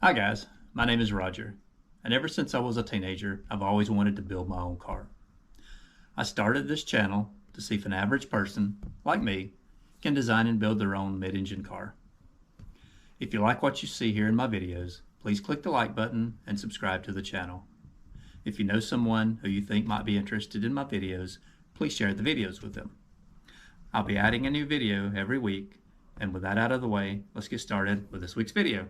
Hi guys, my name is Roger, and ever since I was a teenager, I've always wanted to build my own car. I started this channel to see if an average person, like me, can design and build their own mid-engine car. If you like what you see here in my videos, please click the like button and subscribe to the channel. If you know someone who you think might be interested in my videos, please share the videos with them. I'll be adding a new video every week, and with that out of the way, let's get started with this week's video.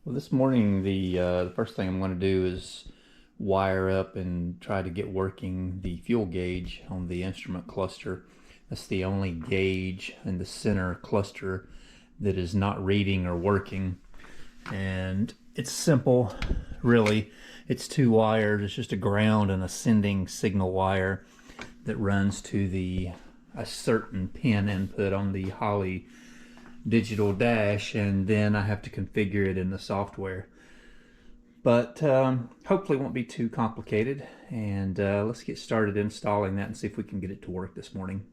Well, this morning the first thing I'm going to do is wire up and try to get working the fuel gauge on the instrument cluster. That's the only gauge in the center cluster that is not reading or working. And it's simple, really. It's two wires. It's just a ground and a sending signal wire that runs to a certain pin input on the Holley digital dash, and then I have to configure it in the software. But hopefully it won't be too complicated, and let's get started installing that and see if we can get it to work this morning.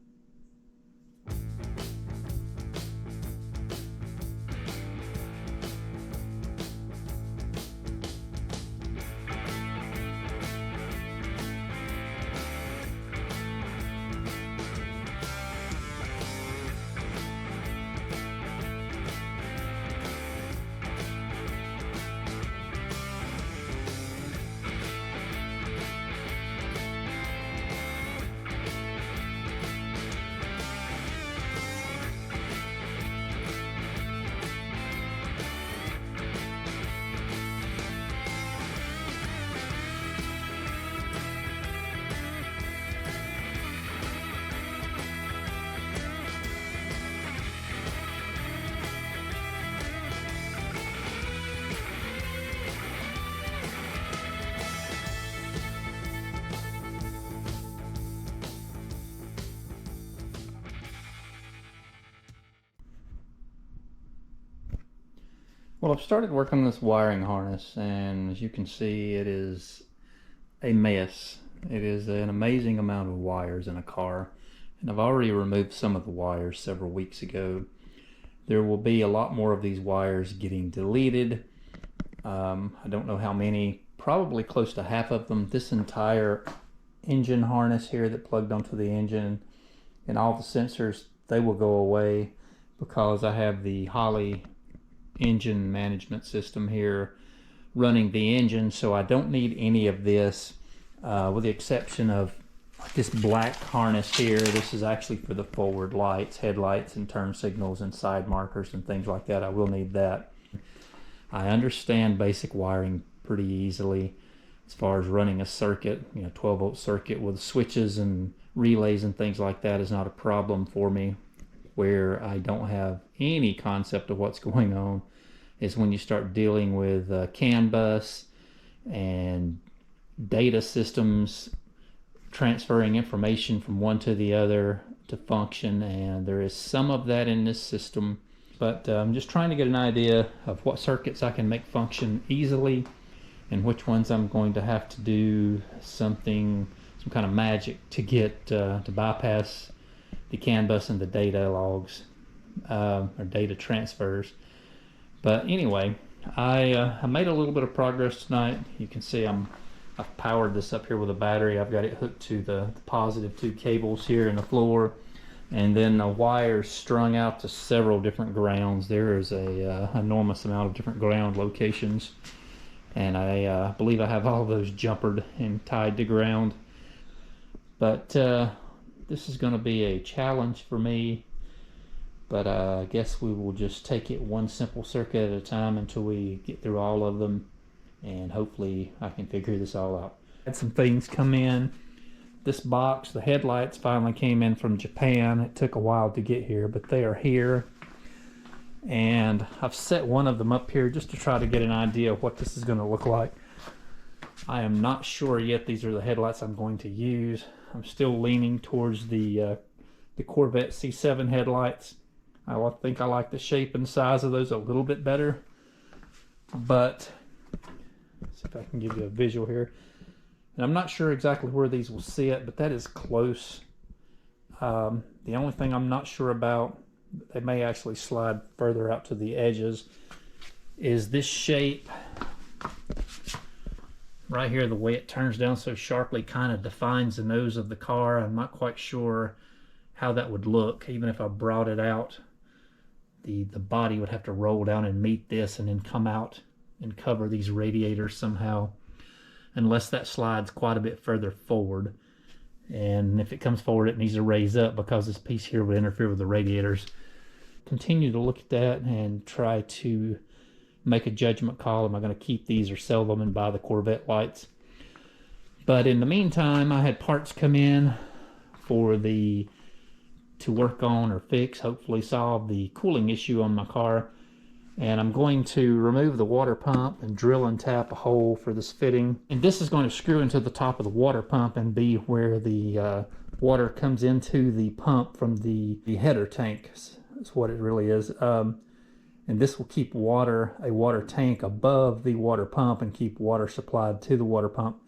Well, I've started working on this wiring harness, and as you can see, it is a mess. It is an amazing amount of wires in a car, and I've already removed some of the wires several weeks ago. There will be a lot more of these wires getting deleted. I don't know how many, probably close to half of them. This entire engine harness here that plugged onto the engine and all the sensors, they will go away because I have the Holley engine management system here running the engine, so I don't need any of this with the exception of this black harness here. This is actually for the forward lights, headlights, and turn signals and side markers and things like that. I will need that. I understand basic wiring pretty easily as far as running a circuit. 12-volt circuit with switches and relays and things like that is not a problem for me. Where I don't have any concept of what's going on is when you start dealing with CAN bus and data systems transferring information from one to the other to function, and there is some of that in this system, but I'm just trying to get an idea of what circuits I can make function easily and which ones I'm going to have to do some kind of magic to get to bypass the CAN bus and the data logs or data transfers. But anyway, I made a little bit of progress tonight. You can see I've powered this up here with a battery. I've got it hooked to the positive two cables here in the floor, and then the wires strung out to several different grounds. There is a enormous amount of different ground locations, and I believe I have all of those jumpered and tied to ground. But this is going to be a challenge for me, but I guess we will just take it one simple circuit at a time until we get through all of them, and hopefully I can figure this all out. Had some things come in. This box, the headlights finally came in from Japan. It took a while to get here, but they are here. And I've set one of them up here just to try to get an idea of what this is going to look like. I am not sure yet these are the headlights I'm going to use. I'm still leaning towards the Corvette C7 headlights. I think I like the shape and size of those a little bit better. But let's see if I can give you a visual here. And I'm not sure exactly where these will sit, but that is close. The only thing I'm not sure about they may actually slide further out to the edges, is this shape right here. The way it turns down so sharply kind of defines the nose of the car. I'm not quite sure how that would look. Even if I brought it out, the body would have to roll down and meet this and then come out and cover these radiators somehow, unless that slides quite a bit further forward. And if it comes forward, it needs to raise up because this piece here would interfere with the radiators. Continue to look at that and try to make a judgment call. Am I going to keep these or sell them and buy the Corvette lights? But in the meantime, I had parts come in to work on or fix, hopefully solve the cooling issue on my car. And I'm going to remove the water pump and drill and tap a hole for this fitting. And this is going to screw into the top of the water pump and be where the water comes into the pump from the header tank. That's what it really is. And this will keep a water tank above the water pump and keep water supplied to the water pump.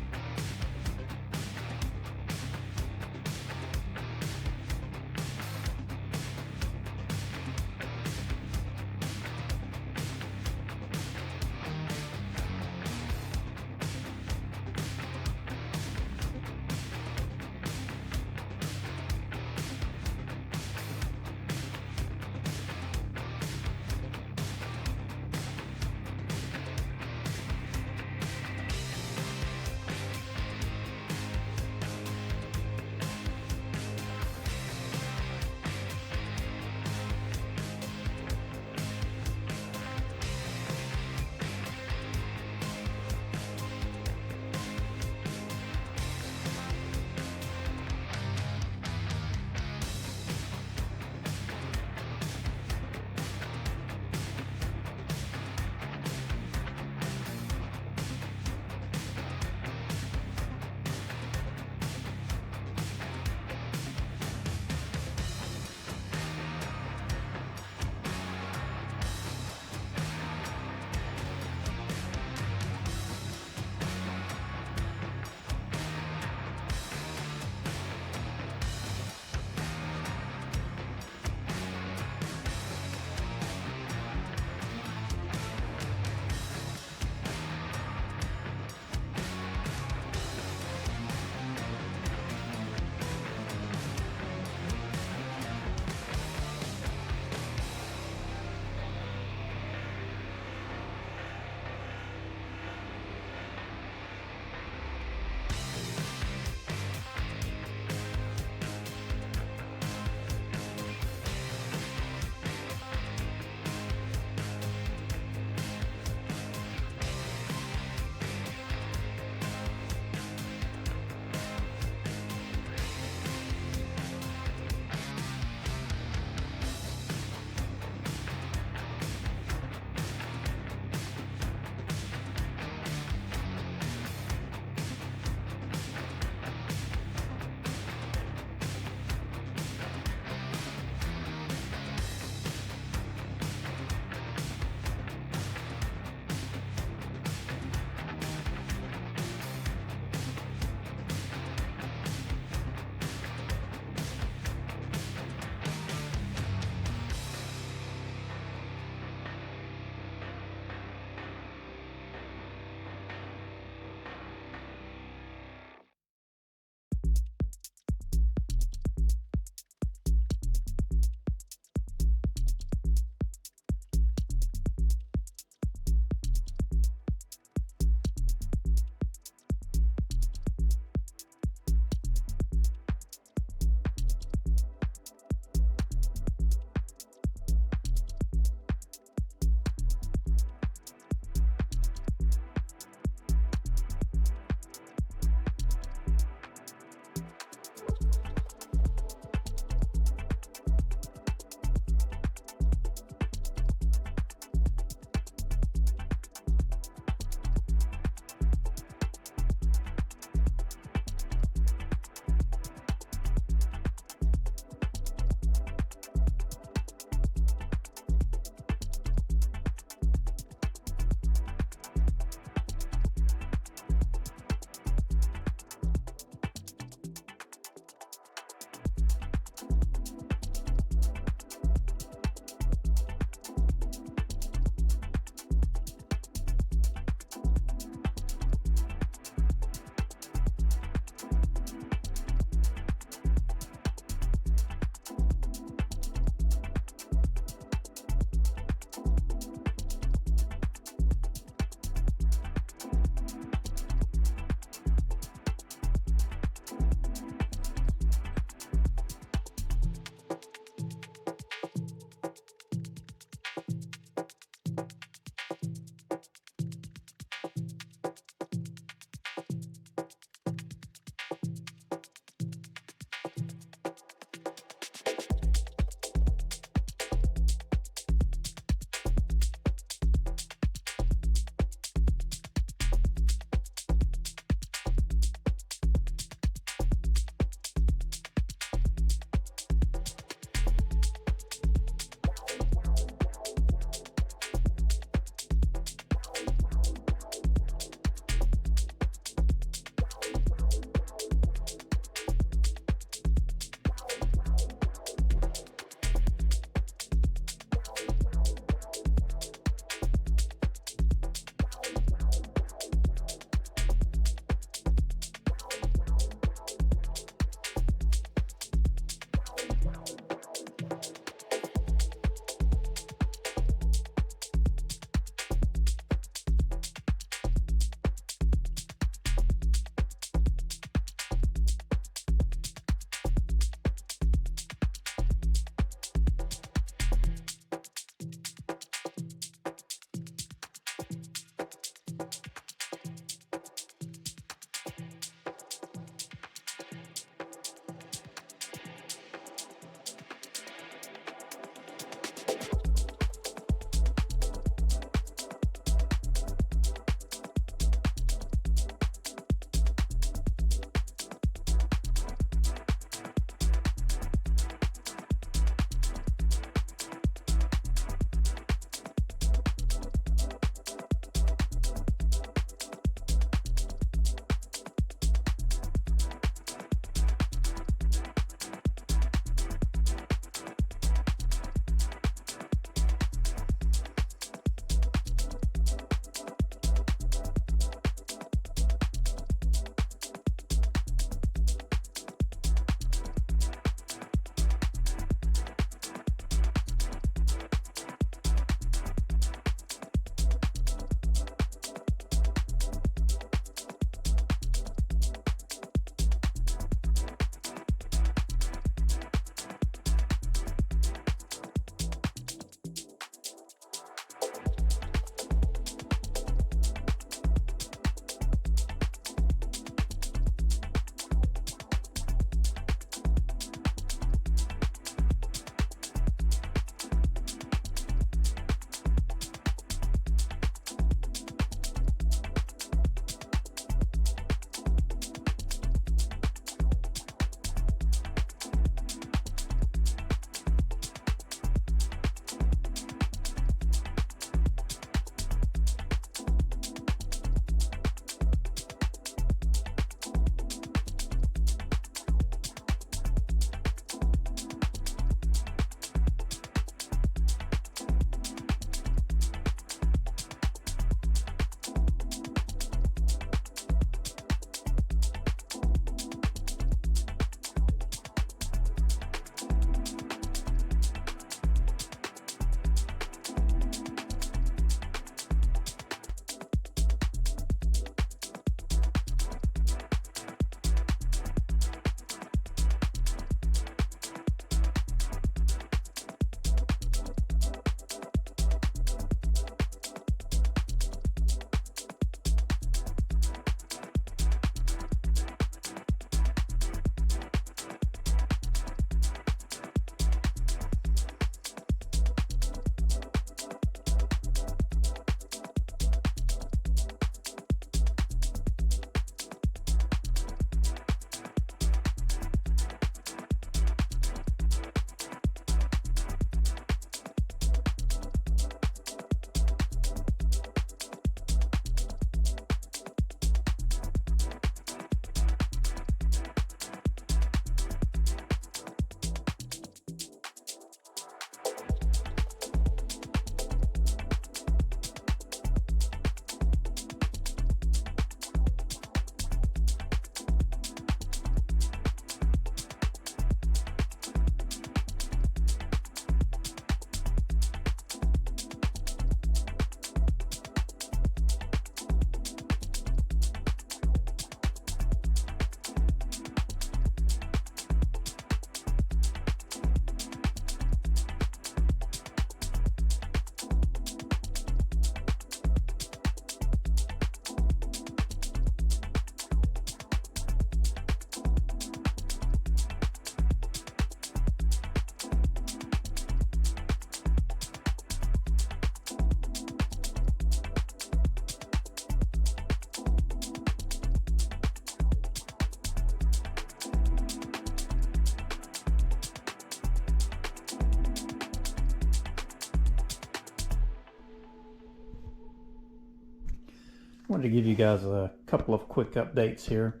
wanted to give you guys a couple of quick updates here.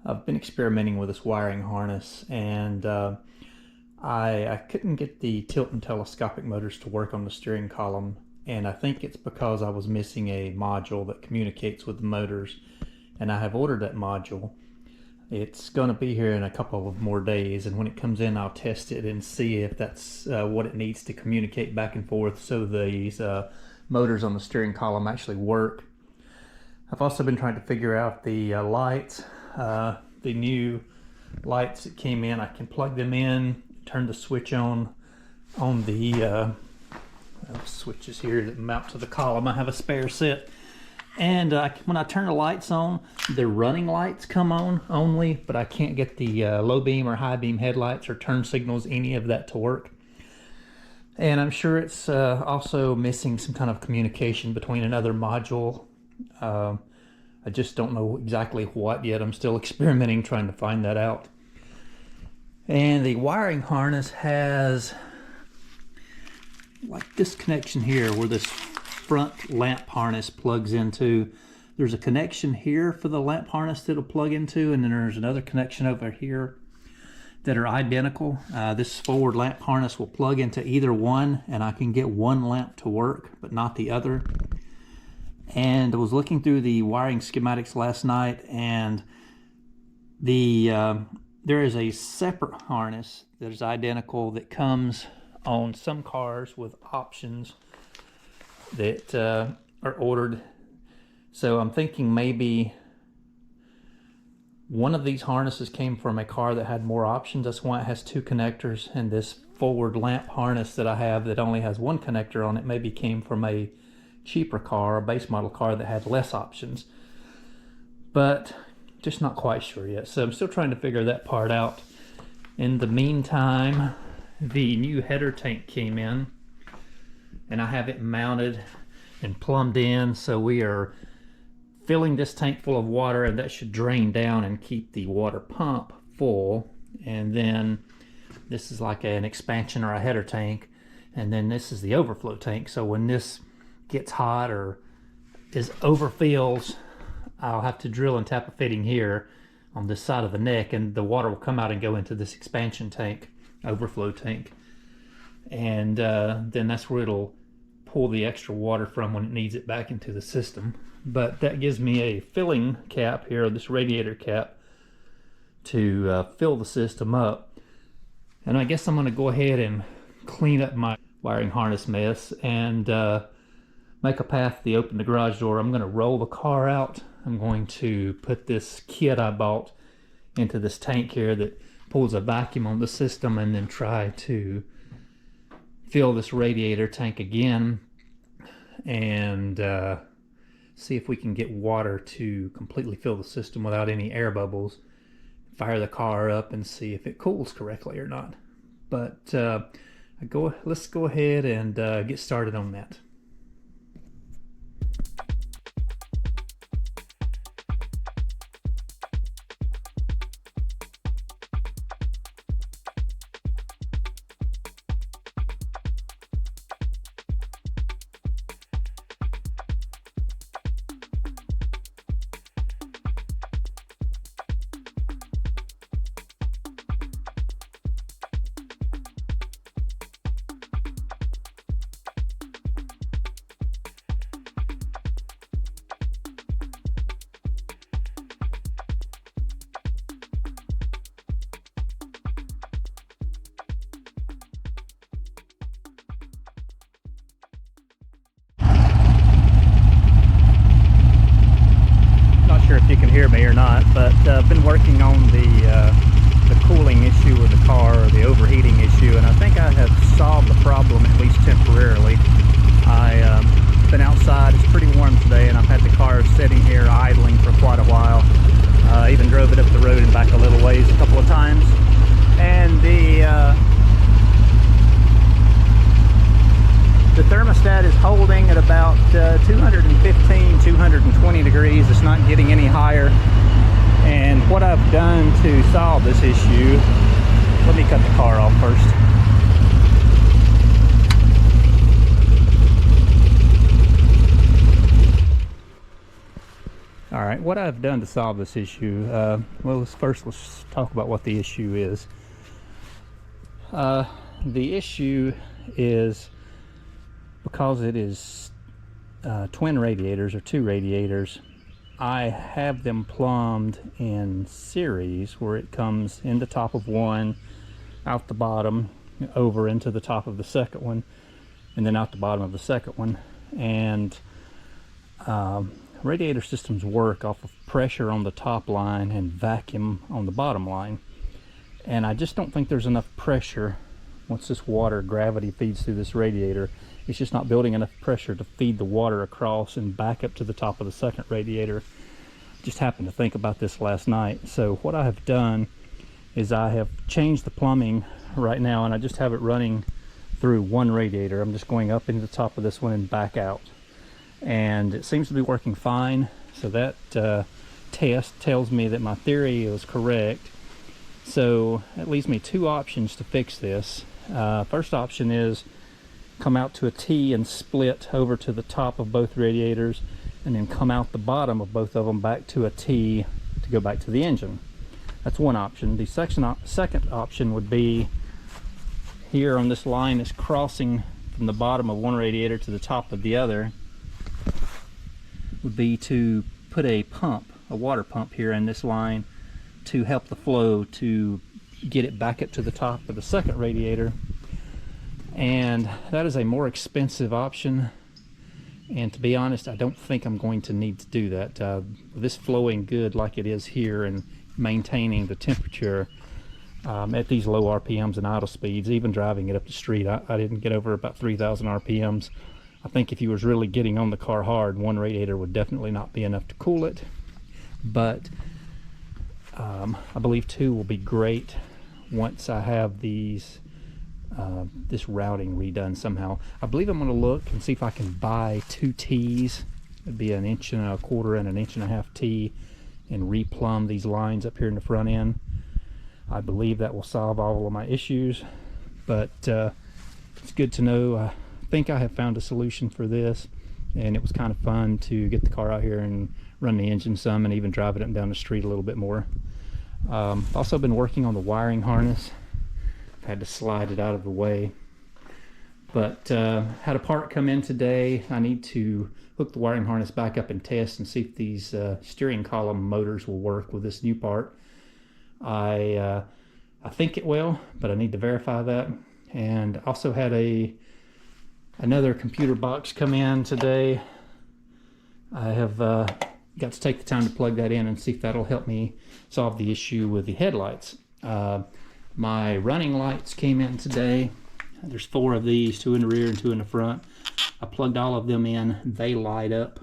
I've been experimenting with this wiring harness, and I couldn't get the tilt and telescopic motors to work on the steering column, and I think it's because I was missing a module that communicates with the motors, and I have ordered that module. It's going to be here in a couple of more days, and when it comes in I'll test it and see if that's what it needs to communicate back and forth so these motors on the steering column actually work. I've also been trying to figure out the lights, the new lights that came in. I can plug them in, turn the switch on the switches here that mount to the column. I have a spare set. And when I turn the lights on, the running lights come on only, but I can't get the low beam or high beam headlights or turn signals, any of that to work. And I'm sure it's also missing some kind of communication between another module. I just don't know exactly what yet. I'm still experimenting trying to find that out. And the wiring harness has like this connection here where this front lamp harness plugs into. There's a connection here for the lamp harness that'll plug into, and then there's another connection over here that are identical. This forward lamp harness will plug into either one, and I can get one lamp to work but not the other. And I was looking through the wiring schematics last night, and there is a separate harness that is identical that comes on some cars with options that are ordered. So I'm thinking maybe one of these harnesses came from a car that had more options. That's why it has two connectors, and this forward lamp harness that I have that only has one connector on it maybe came from a cheaper car, a base model car that had less options. But just not quite sure yet, so I'm still trying to figure that part out. In the meantime, the new header tank came in, and I have it mounted and plumbed in, so we are filling this tank full of water, and that should drain down and keep the water pump full. And then this is like an expansion or a header tank, and then this is the overflow tank. So when this gets hot or overfills, I'll have to drill and tap a fitting here on this side of the neck, and the water will come out and go into this expansion tank, overflow tank, and then that's where it'll pull the extra water from when it needs it back into the system. But that gives me a filling cap here, this radiator cap, to fill the system up. And I guess I'm going to go ahead and clean up my wiring harness mess and make a path to open the garage door. I'm going to roll the car out. I'm going to put this kit I bought into this tank here that pulls a vacuum on the system, and then try to fill this radiator tank again and see if we can get water to completely fill the system without any air bubbles. Fire the car up and see if it cools correctly or not. But let's go ahead and get started on that. Sure if you can hear me or not, but I've been working on the cooling issue with the car, or the overheating issue, and I think I have solved the problem, at least temporarily. I've been outside, it's pretty warm today, and I've had the car sitting here idling for quite a while. I even drove it up the road and back a little ways a couple of times, and the thermostat is holding at about 215, 220 degrees. It's not getting any higher. And what I've done to solve this issue, let me cut the car off first. All right, what I've done to solve this issue, well, let's talk about what the issue is. The issue is because it is twin radiators, or two radiators. I have them plumbed in series, where it comes in the top of one, out the bottom, over into the top of the second one, and then out the bottom of the second one. And radiator systems work off of pressure on the top line and vacuum on the bottom line. And I just don't think there's enough pressure once this water gravity feeds through this radiator. It's just not building enough pressure to feed the water across and back up to the top of the second radiator. Just happened to think about this last night. So what I have done is I have changed the plumbing right now, and I just have it running through one radiator. I'm just going up into the top of this one and back out, and it seems to be working fine. So that test tells me that my theory was correct. So that leaves me two options to fix this. First option is come out to a T and split over to the top of both radiators, and then come out the bottom of both of them back to a T to go back to the engine. That's one option. The second option would be here on this line that's crossing from the bottom of one radiator to the top of the other, would be to put a pump, a water pump here in this line, to help the flow to get it back up to the top of the second radiator. And that is a more expensive option, and to be honest, I don't think I'm going to need to do that. With this flowing good like it is here and maintaining the temperature at these low RPMs and idle speeds, even driving it up the street, I didn't get over about 3,000 RPMs. I think if you was really getting on the car hard, one radiator would definitely not be enough to cool it. But I believe two will be great once I have these this routing redone somehow. I believe I'm going to look and see if I can buy two T's. It'd be 1.25 inches and an 1.5 inches T, and replumb these lines up here in the front end. I believe that will solve all of my issues, but it's good to know. I think I have found a solution for this, and it was kind of fun to get the car out here and run the engine some, and even drive it up and down the street a little bit more. I've also been working on the wiring harness. I've had to slide it out of the way, but had a part come in today. I need to hook the wiring harness back up and test and see if these steering column motors will work with this new part. I think it will, but I need to verify that. And also had another computer box come in today. I have got to take the time to plug that in and see if that'll help me solve the issue with the headlights. My running lights came in today. There's 4 of these, 2 in the rear and 2 in the front. I plugged all of them in. They light up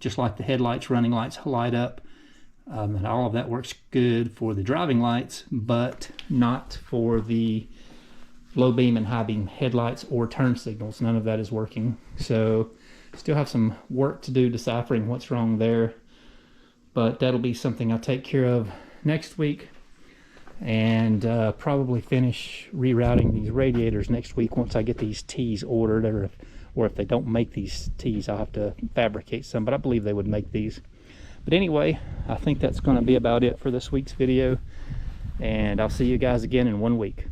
just like the headlights, running lights light up. And all of that works good for the driving lights, but not for the low beam and high beam headlights or turn signals. None of that is working. So still have some work to do deciphering what's wrong there, but that'll be something I'll take care of next week, and probably finish rerouting these radiators next week once I get these T's ordered, or if they don't make these T's, I'll have to fabricate some, but I believe they would make these. But anyway, I think that's going to be about it for this week's video, and I'll see you guys again in 1 week.